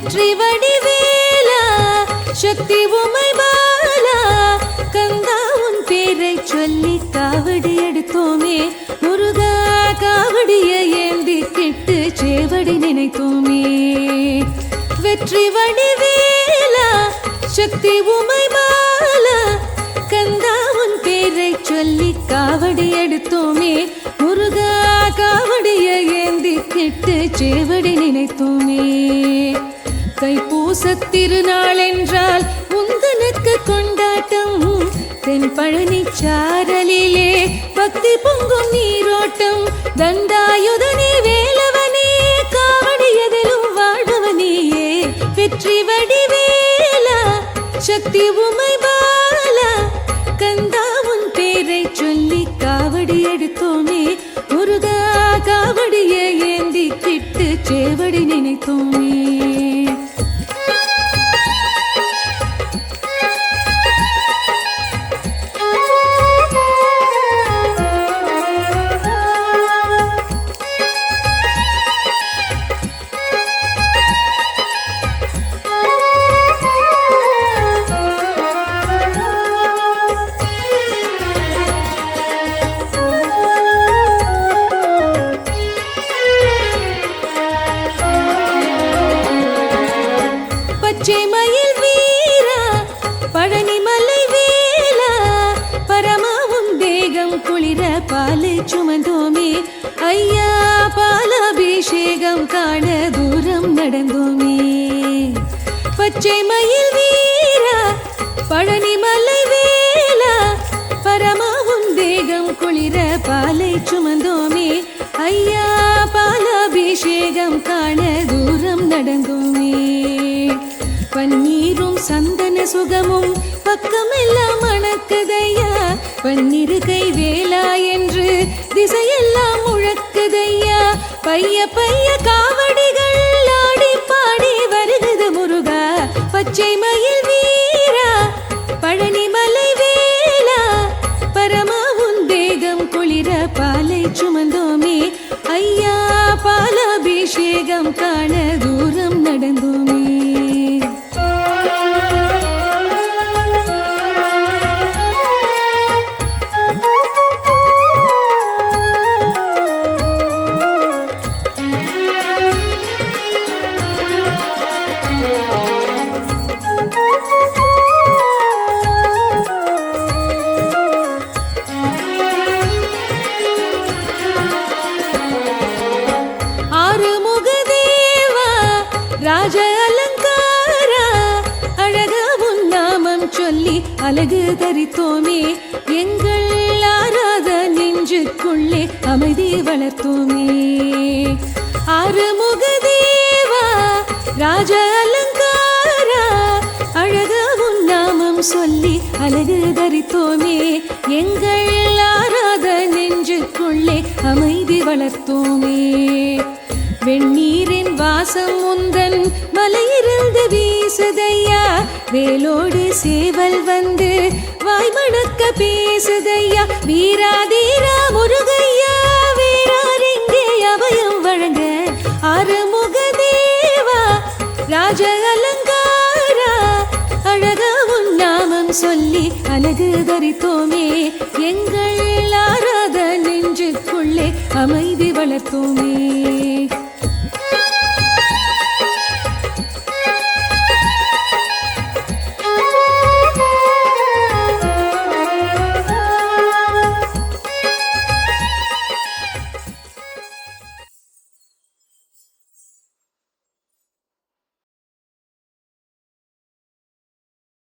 வெற்றி வடிவேலா சக்தி உமை பாலா கந்தா உன் பேரை சொல்லி காவடி எடுத்தோமே முருகா காவடிய ஏந்தி கிட்டு சேவடி நினைத்தோமே வெற்றி வடிவேலா சக்தி உமை பாலா கந்தா உன் பேரை சொல்லி காவடி எடுத்தோமே முருகா காவடிய ஏந்தி கிட்டு சேவடி நினைத்தோமே தைப்பூச திருநாள் என்றால் உந்தனுக்கு கொண்டாட்டம் தென் பழனி சாரலிலே பக்தி பொங்கும் நீரோட்டம் தண்டாயுதனே வேலவனே காவடியதிலும் வாழ்பவனேயே வெற்றி வடிவேலா சக்தி உமை பாலா கந்தா உன் பேரை சொல்லி காவடி எடுத்தோமே முருகா காவடிய ஏந்தி கிட்டு சேவடி நினைத்தோமே மயில் வீரா பழனிமலை வேலா பரமாவும் தேகம் குளிர பாலை சுமந்தோமே ஐயா பாலாபிஷேகம் காண தூரம் நடந்தோமே பச்சை மயில் வீரா பழனிமலை வேலா பரமாவும் தேகம் குளிர பாலை சுமந்தோமே ஐயா பாலாபிஷேகம் காண தூரம் நடந்தோமே பன்னீரும் சந்தன சுகமும் பக்கமெல்லாம் மணக்குதையா பன்னிரு கை வேலா என்று திசையெல்லாம் முழக்குதையா பைய பைய காவடிகள் ஆடி பாடி வருகிறது முருகா பச்சை மயில் வீரா பழனிமலை வேலா பரமாவும் தேகம் குளிர பாலை சுமந்தோமே ஐயா பாலாபிஷேகம் காண தூரம் நடந்தோமே ராஜ அலங்காரா அழகா உன் நாமம் சொல்லி அழகு தரித்தோமே எங்கள் ஆராத நெஞ்சுக்குள்ளே அமைதி வளர்த்தோமே ஆறுமுக தேவா ராஜ அலங்காரா அழகா உன் நாமம் சொல்லி அழகு தரித்தோமே எங்கள் ஆராத நெஞ்சுக்குள்ளே அமைதி வளர்த்தோமே வெண்ணீரின் வாசம் முந்தன் மலையிருந்து வீசுதையா வேலோடு சேவல் வந்து வாய்மணக்க பேசுதையா வீராதீரா முருகையா வீராரிங்கே அபயம் வழங்க ஆறுமுக தேவா ராஜ அலங்காரா அழகா உன் நாமம் சொல்லி அழகு தரித்தோமே எங்கள் ஆராத நெஞ்சுக்குள்ளே அமைதி வளர்த்தோமே